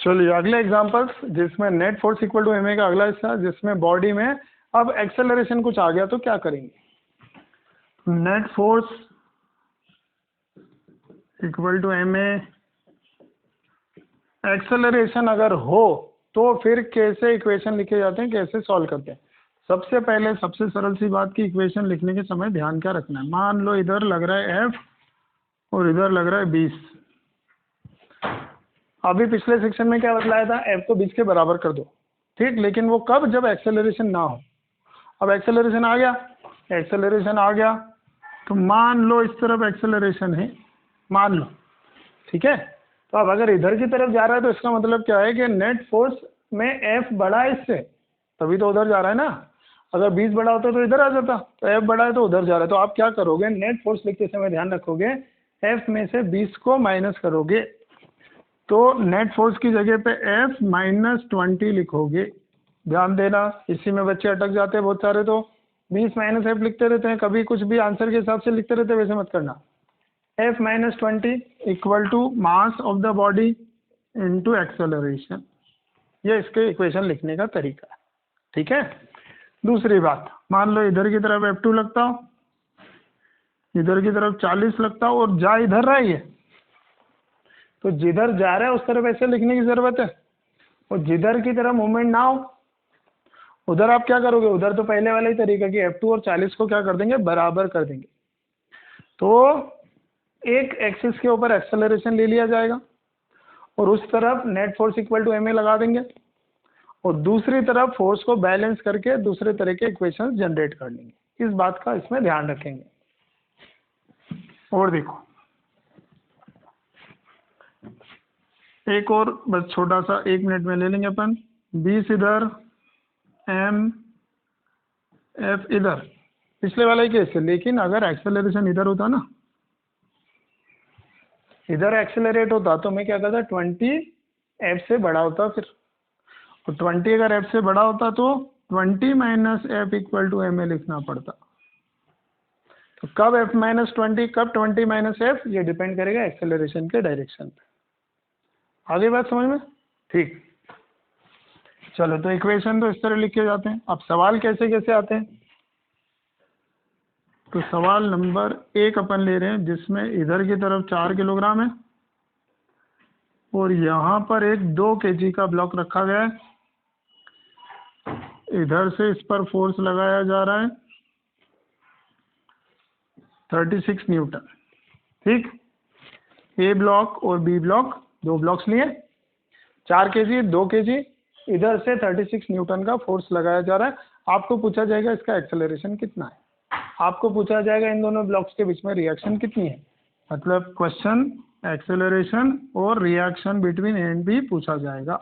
चलिए अगले एग्जांपल्स जिसमें net force equal to ma का अगला हिस्सा जिसमें बॉडी में अब एक्सेलरेशन कुछ आ गया तो क्या करेंगे। Net force equal to ma, acceleration अगर हो तो फिर कैसे इक्वेशन लिखे जाते हैं, कैसे सॉल्व करते हैं। सबसे पहले सबसे सरल सी बात की इक्वेशन लिखने के समय ध्यान क्या रखना है। मान लो इधर लग रहा है F और इधर लग रहा है 20। अभी पिछले सेक्शन में क्या बतलाया था, F को 20 के बराबर कर दो, ठीक। लेकिन वो कब, जब एक्सेलरेशन ना हो। अब एक्सेलरेशन आ गया, एक्सेलरेशन आ गया तो मान लो इस तरफ एक्सेलरेशन है, मान लो, ठीक है। तो अब अगर इधर की तरफ जा रहा है तो इसका मतलब क्या है कि नेट फोर्स में F बड़ा है इससे, तभी तो उधर जा रहा है ना। अगर 20 बड़ा होता तो इधर आ जाता, तो F बड़ा है तो उधर जा रहा है। तो आप क्या करोगे, नेट फोर्स लिखते समय ध्यान रखोगे F में से 20 को माइनस करोगे, तो नेट फोर्स की जगह पे F माइनस 20 लिखोगे। ध्यान देना, इसी में बच्चे अटक जाते हैं बहुत सारे, तो 20 माइनस F लिखते रहते हैं, कभी कुछ भी आंसर के हिसाब से लिखते रहते हैं, वैसे मत करना। F minus 20 equal to mass of the body into acceleration, ये इसके इक्वेशन लिखने का तरीका है, ठीक है। दूसरी बात, मान लो इधर की तरफ F2 लगता हो, इधर की तरफ 40 लगता हो और जा इधर रहा है, तो जिधर जा रहा है उस तरफ ऐसे लिखने की जरूरत है। और जिधर की तरफ मूवमेंट ना हो उधर आप क्या करोगे, उधर तो पहले वाला ही तरीका कि F2 और 40 को क्या कर देंगे, बराबर कर देंगे। तो एक एक्सिस के ऊपर एक्सेलरेशन ले लिया जाएगा और उस तरफ net force equal to ma लगा देंगे और दूसरी तरफ फोर्स को बैलेंस करके दूसरे तरह के इक्वेशंस जनरेट कर लेंगे। इस बात का इसमें ध्यान रखेंगे। और देखो एक और बस छोटा सा 1 मिनट में ले लेंगे अपन। 20 इधर, m f इधर, पिछले वाला ही केस है। लेकिन अगर एक्सेलरेशन इधर होता ना, इधर एक्सेलरेट होता तो मैं क्या करता, 20 f से बड़ा होता फिर, और 20 अगर f से बड़ा होता तो 20 minus f equal to ma लिखना पड़ता। तो कब f माइनस 20, कब 20 माइनस f, ये डिपेंड करेगा एक्सेलरेशन के डायरेक्शन पे। आगे बात समझ में, ठीक। चलो तो इक्वेशन तो इस तरह लिखे जाते हैं। अब सवाल कैसे कैसे आते हैं, तो सवाल नंबर 1 अपन ले रहे हैं जिसमें इधर की तरफ 4 किलोग्राम है और यहाँ पर एक 2 kg का ब्लॉक रखा गया है। इधर से इस पर फोर्स लगाया जा रहा है 36 न्यूटन, ठीक। ए ब्लॉक और बी ब्लॉक, 2 ब्लॉक्स लिए, 4 kg 2 kg, इधर से 36 न्यूटन का फोर्स लगाया जा रहा है। आपको पूछा जाएगा इसका एक्सेलरेशन कितना है, आपको पूछा जाएगा इन दोनों ब्लॉक्स के बीच में रिएक्शन कितनी है। मतलब क्वेश्चन एक्सेलरेशन और reaction between A and B पूछा जाएगा,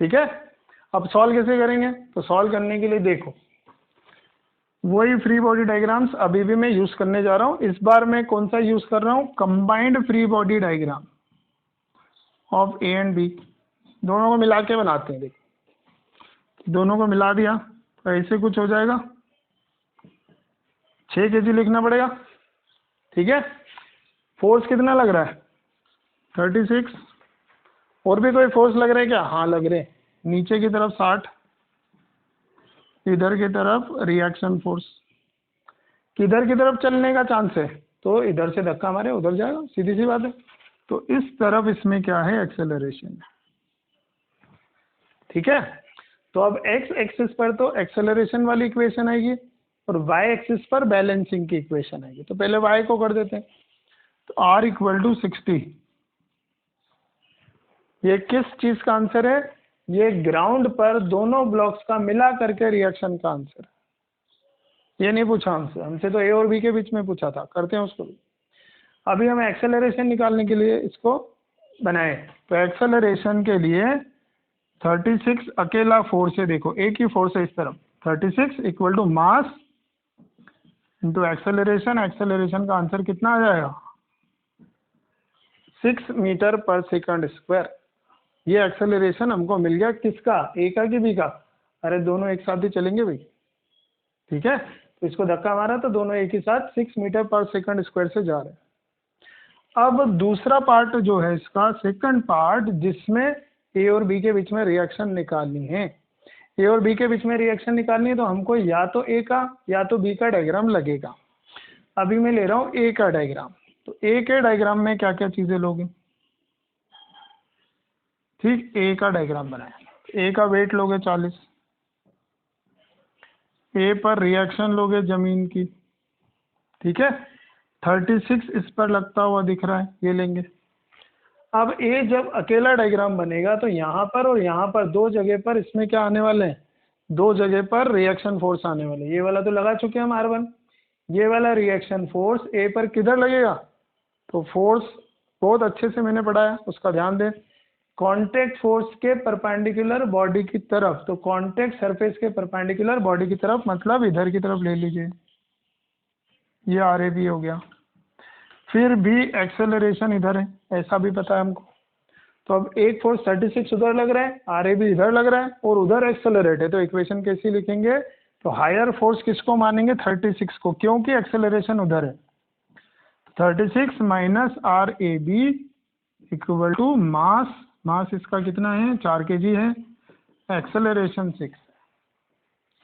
ठीक है। अब सॉल्व कैसे करेंगे, तो सॉल्व करने के लिए देखो वही फ्री बॉडी डायग्राम्स अभी भी मैं यूज करने जा रहा हूँ। इस बार मैं कौन सा यूज कर रहा हूँ, combined free body diagram of A and B, दोनों को मिला के बनाते हैं। देखो दोनों को मिला दिया तो ऐसे कुछ हो जाएगा, 6 kg लिखना पड़ेगा, ठीक है। फोर्स कितना लग रहा है, 36। और भी कोई फोर्स लग रहा है क्या, हाँ लग रहे हैं। नीचे की तरफ 60, इधर की तरफ रिएक्शन फोर्स। किधर की तरफ चलने का चांस है, तो इधर से धक्का मारे उधर जाएगा, सीधी सी बात है। तो इस तरफ इसमें क्या है, एक्सेलरेशन, ठीक है। तो अब एक्स एक्सिस पर तो एक्सेलरेशन वाली इक्वेशन आएगी और वाई एक्सिस पर बैलेंसिंग की इक्वेशन आएगी। तो पहले वाई को कर देते हैं, तो r इक्वल टू 60। ये किस चीज का आंसर है, ये ग्राउंड पर दोनों ब्लॉक्स का मिला करके रिएक्शन का आंसर है। ये नहीं पूछा हमसे, हमसे तो ए और बी के बीच में पूछा था, करते हैं उसको भी। अभी हम एक्सेलरेशन निकालने के लिए इसको बनाए, तो एक्सेलरेशन के लिए 36 अकेला फोर्स है, देखो एक ही फोर्स है इस तरफ, 36 equal to mass into acceleration. Acceleration का आंसर कितना आ जाएगा, 6 मीटर पर सेकंड स्क्वायर। ये एक्सेलरेशन हमको मिल गया, किसका, ए का कि बी का, अरे दोनों एक साथ ही चलेंगे भाई, ठीक है। तो इसको धक्का मारा तो दोनों एक ही साथ 6 मीटर पर सेकंड स्क्वायर से जा रहे हैं। अब दूसरा पार्ट जो है इसका, सेकंड पार्ट, जिसमें ए और बी के बीच में रिएक्शन निकालनी है। ए और बी के बीच में रिएक्शन निकालनी है तो हमको या तो ए का या तो बी का डायग्राम लगेगा। अभी मैं ले रहा हूँ ए का डायग्राम। तो ए के डायग्राम में क्या क्या चीजें लोगे? ठीक, ए का डायग्राम बनाया। ए का वेट लोगे 40, ए पर रिएक्शन लोगे जमीन की, ठीक है, 36 इस पर लगता हुआ दिख रहा है, ये लेंगे। अब ए जब अकेला डायग्राम बनेगा तो यहाँ पर और यहाँ पर दो जगह पर इसमें क्या आने वाले हैं? दो जगह पर रिएक्शन फोर्स आने वाले। ये वाला तो लगा चुके हैं हम R1। ये वाला रिएक्शन फोर्स ए पर किधर लगेगा? तो फोर्स बहुत अच्छे से मैंने पढ़ाया, उसका ध्यान दें। कांटेक्ट फोर्स के परपेंडिकुलर बॉडी की तरफ, तो कांटेक्ट सरफेस के परपेंडिकुलर बॉडी की तरफ, मतलब इधर की तरफ ले लीजिए, ये RAB हो गया। फिर भी एक्सेलरेशन इधर है, ऐसा भी पता है हमको। तो अब एक फोर्स 36 उधर लग रहा है, RAB इधर लग रहा है और उधर एक्सेलरेट है, तो इक्वेशन कैसी लिखेंगे? तो हायर फोर्स किसको मानेंगे? 36 को, क्योंकि एक्सेलरेशन उधर है। 36 minus RAB equal to mass, mass इसका कितना है? 4 kg है, एक्सेलरेशन 6,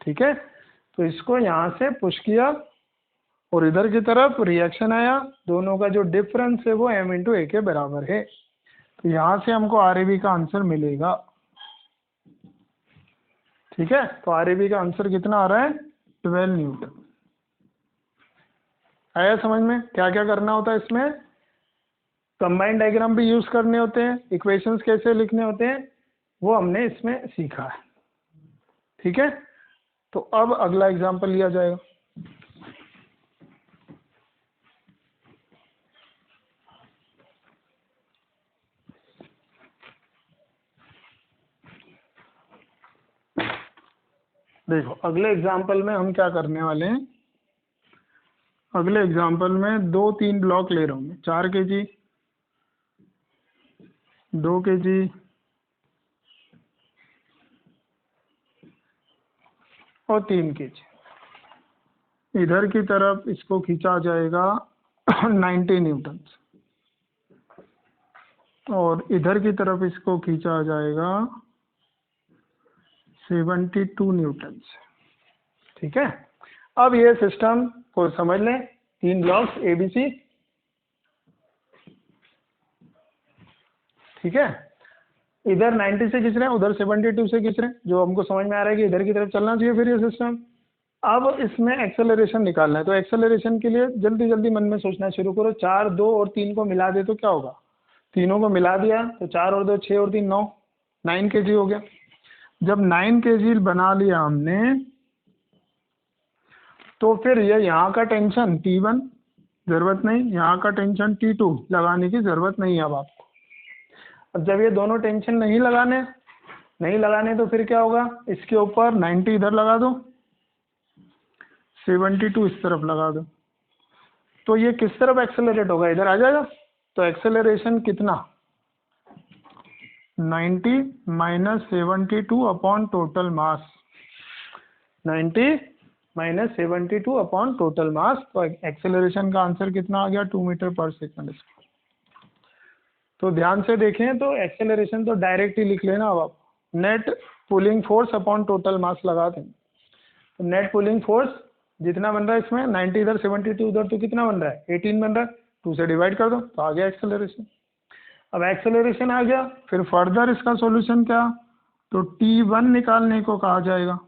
ठीक है। तो इसको यहाँ से पुश किया और इधर की तरफ रिएक्शन आया, दोनों का जो डिफरेंस है वो m इंटू ए के बराबर है। तो यहाँ से हमको RAB का आंसर मिलेगा, ठीक है। तो RAB का आंसर कितना आ रहा है? 12 न्यूटन। आया समझ में? क्या क्या करना होता है इसमें? कंबाइंड डायग्राम भी यूज करने होते हैं, इक्वेशंस कैसे लिखने होते हैं वो हमने इसमें सीखा है, ठीक है। तो अब अगला एग्जांपल लिया जाएगा। देखो अगले एग्जाम्पल में हम क्या करने वाले हैं। अगले एग्जाम्पल में 2-3 ब्लॉक ले रहा हूँ मैं, 4 kg, 2 kg, और 3 kg। इधर की तरफ इसको खींचा जाएगा 90 न्यूटन और इधर की तरफ इसको खींचा जाएगा 72 न्यूटन, ठीक है। अब ये सिस्टम को समझ लें, 3 ब्लॉक्स ABC, ठीक है। इधर 90 से खींच रहे हैं, उधर 72 से खींच रहे हैं, जो हमको समझ में आ रहा है कि इधर की तरफ चलना चाहिए फिर ये सिस्टम। अब इसमें एक्सेलरेशन निकालना है, तो एक्सेलरेशन के लिए जल्दी जल्दी मन में सोचना शुरू करो। 4, 2 और 3 को मिला दे तो क्या होगा? तीनों को मिला दिया तो 4 और 2 6 और 3 9, 9 kg हो गया। जब 9 kg बना लिया हमने तो फिर ये यहाँ का टेंशन T1 जरूरत नहीं, यहाँ का टेंशन T2 लगाने की जरूरत नहीं है अब आपको। अब जब ये दोनों टेंशन नहीं लगाने तो फिर क्या होगा? इसके ऊपर 90 इधर लगा दो, 72 इस तरफ लगा दो, तो ये किस तरफ एक्सेलरेट होगा? इधर आ जाएगा। तो एक्सेलरेशन कितना? 90 minus 72 upon total mass, 90 minus 72 upon total mass. तो एक्सेलरेशन का आंसर कितना आ गया? 2 मीटर पर सेकंड। तो ध्यान से देखें तो एक्सेलरेशन तो डायरेक्ट ही लिख लेना। अब आप net pulling force upon total mass लगा दें, तो नेट पुलिंग फोर्स जितना बन रहा है इसमें 90 इधर 72 उधर, तो कितना बन रहा है? 18 बन रहा है। 2 से डिवाइड कर दो तो आ गया एक्सेलरेशन। अब एक्सेलरेशन आ गया, फिर फर्दर इसका सॉल्यूशन क्या? तो T1 निकालने को कहा जाएगा,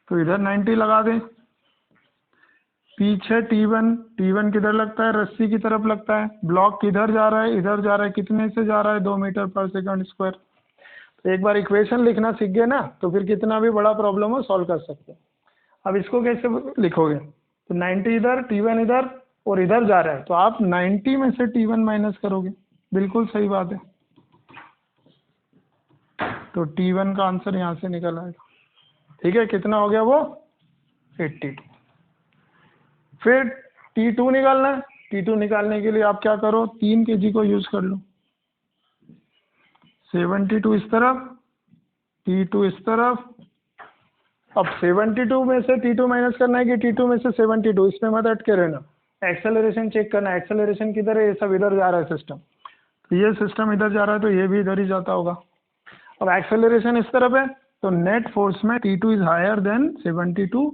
तो इधर 90 लगा दें, पीछे T1 किधर लगता है? रस्सी की तरफ लगता है। ब्लॉक किधर जा रहा है? इधर जा रहा है। कितने से जा रहा है? 2 मीटर पर सेकंड स्क्वायर। तो एक बार इक्वेशन लिखना सीख गए ना, तो फिर कितना भी बड़ा प्रॉब्लम हो सॉल्व कर सकते हैं। अब इसको कैसे लिखोगे? तो 90 इधर, T1 इधर और इधर जा रहा है, तो आप 90 में से T1 माइनस करोगे। बिल्कुल सही बात है। तो T1 का आंसर यहाँ से निकल आएगा, ठीक है। कितना हो गया वो? 82। फिर T2 निकालना है। T2 निकालने के लिए आप क्या करो? 3 kg को यूज कर लो। 72 इस तरफ, T2 इस तरफ। अब 72 में से T2 माइनस करना है कि T2 में से 72? इसमें मत अटके रहना, एक्सेलरेशन चेक करना है, एक्सेलरेशन किधर है, ये सब इधर जा रहा है सिस्टम, तो ये सिस्टम इधर जा रहा है तो ये भी इधर ही जाता होगा। अब एक्सेलरेशन इस तरफ है तो नेट फोर्स में T2 इज हायर देन 72,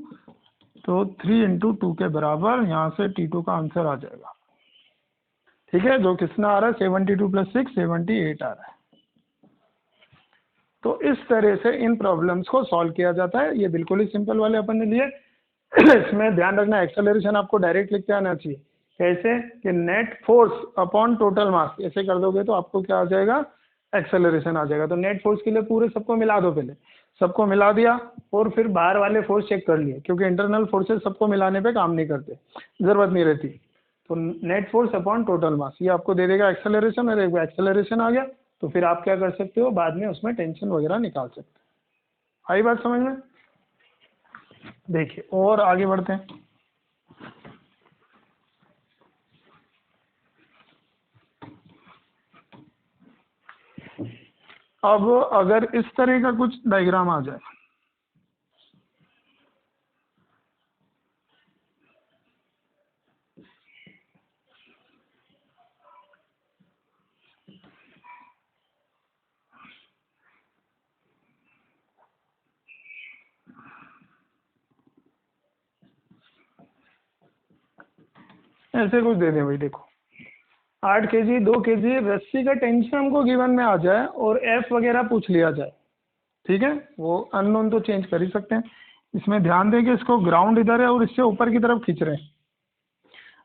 तो 3 × 2 के बराबर, यहाँ से T2 का आंसर आ जाएगा। ठीक है, जो कितना आ रहा है 72 + 6 78 आ रहा है। तो इस तरह से इन प्रॉब्लम्स को सॉल्व किया जाता है। ये बिल्कुल ही सिंपल वाले अपन ने लिए। इसमें ध्यान रखना एक्सेलरेशन आपको डायरेक्ट लिख के आना चाहिए। कैसे कि net force upon total mass, ऐसे कर दोगे तो आपको क्या आ जाएगा, एक्सेलरेशन आ जाएगा। तो नेट फोर्स के लिए पूरे सबको मिला दो, पहले सबको मिला दिया और फिर बाहर वाले फोर्स चेक कर लिए, क्योंकि इंटरनल फोर्सेस सबको मिलाने पे काम नहीं करते, जरूरत नहीं रहती। तो net force upon total mass ये आपको दे देगा एक्सेलरेशन, और एक बार एक्सेलरेशन आ गया तो फिर आप क्या कर सकते हो, बाद में उसमें टेंशन वगैरह निकाल सकते हो। आई बात समझ में? देखिए और आगे बढ़ते हैं। अब अगर इस तरह का कुछ डायग्राम आ जाए, ऐसे कुछ दे दें भाई, देखो 8 kg 2 kg रस्सी का टेंशन हमको गिवन में आ जाए और एफ वगैरह पूछ लिया जाए, ठीक है, वो अननोन तो चेंज कर ही सकते हैं। इसमें ध्यान दें कि इसको ग्राउंड इधर है और इससे ऊपर की तरफ खींच रहे हैं।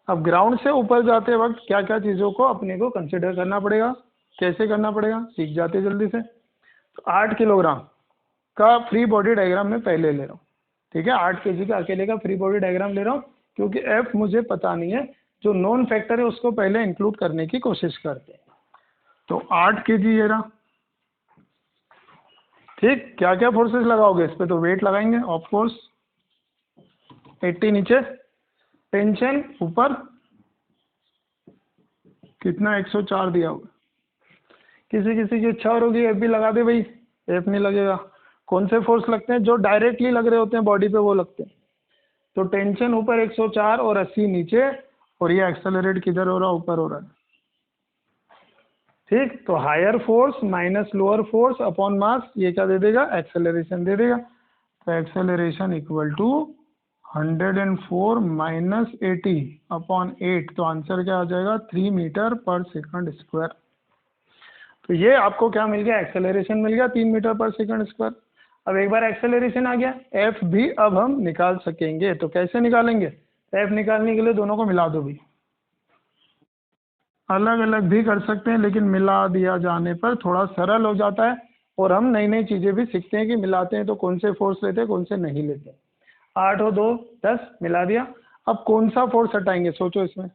अब ग्राउंड से ऊपर जाते वक्त क्या क्या चीज़ों को अपने को कंसिडर करना पड़ेगा, कैसे करना पड़ेगा, सीख जाते जल्दी से। तो 8 किलोग्राम का फ्री बॉडी डायग्राम मैं पहले ले रहा हूँ, ठीक है, 8 kg का अकेले का फ्री बॉडी डायग्राम ले रहा हूँ, क्योंकि एफ मुझे पता नहीं है, जो नॉन फैक्टर है उसको पहले इंक्लूड करने की कोशिश करते हैं। तो 8 kg ये रहा, ठीक। क्या क्या फोर्सेस लगाओगे इस पे, तो वेट लगाएंगे ऑफ कोर्स, 80 नीचे, टेंशन ऊपर कितना 104 दिया होगा। किसी किसी की इच्छा होगी एफ भी लगा दे भाई, एफ नहीं लगेगा। कौन से फोर्स लगते हैं, जो डायरेक्टली लग रहे होते हैं बॉडी पे वो लगते हैं। तो टेंशन ऊपर 104 और 80 नीचे, और ये एक्सेलरेट किधर हो रहा है, ऊपर हो रहा है, ठीक। तो higher force minus lower force upon mass, ये क्या दे देगा, एक्सेलरेशन दे देगा। तो acceleration equal to 104 minus 80 upon 8, तो आंसर क्या आ जाएगा, 3 मीटर/सेकंड स्क्वायर। तो ये आपको क्या मिल गया, एक्सेलरेशन मिल गया 3 मीटर/सेकंड स्क्वायर। अब एक बार एक्सेलरेशन आ गया, एफ भी अब हम निकाल सकेंगे। तो कैसे निकालेंगे, एफ निकालने के लिए दोनों को मिला दो भी, अलग अलग भी कर सकते हैं, लेकिन मिला दिया जाने पर थोड़ा सरल हो जाता है, और हम नई नई चीज़ें भी सीखते हैं कि मिलाते हैं तो कौन से फोर्स लेते हैं, कौन से नहीं लेते। 8 और 2 10 मिला दिया। अब कौन सा फोर्स हटाएंगे, सोचो इसमें।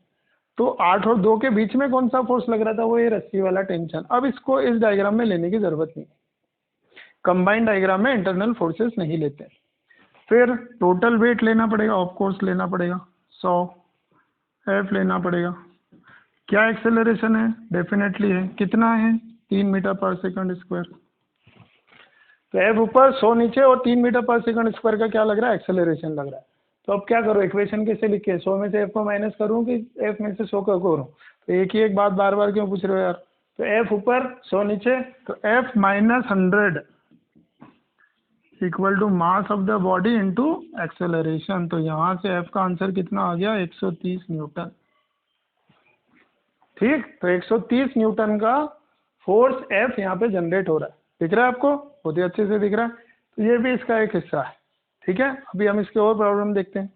तो 8 और 2 के बीच में कौन सा फोर्स लग रहा था, वो ये रस्सी वाला टेंशन। अब इसको इस डायग्राम में लेने की जरूरत नहीं, कंबाइंड डायग्राम में इंटरनल फोर्सेस नहीं लेते। फिर टोटल वेट लेना पड़ेगा, ऑफ कोर्स लेना पड़ेगा 100, एफ लेना पड़ेगा। क्या एक्सेलरेशन है, डेफिनेटली है, कितना है 3 मीटर/सेकंड स्क्वायर। तो एफ ऊपर 100 नीचे और 3 मीटर/सेकंड स्क्वायर का क्या लग रहा है, एक्सेलरेशन लग रहा है। तो अब क्या करो, इक्वेशन कैसे लिखे, 100 में से एफ को माइनस करूँ कि एफ में से 100 को करूँ। तो एक ही एक बात बार बार क्यों पूछ रहे हो यार। तो एफ ऊपर 100 नीचे, तो F minus 100 equal to mass of the body into acceleration. तो यहाँ से एफ का आंसर कितना आ गया, 130 न्यूटन, ठीक। तो 130 न्यूटन का फोर्स एफ यहाँ पे जनरेट हो रहा है, दिख रहा है आपको, बहुत ही अच्छे से दिख रहा है। तो ये भी इसका एक हिस्सा है, ठीक है। अभी हम इसके और प्रॉब्लम देखते हैं।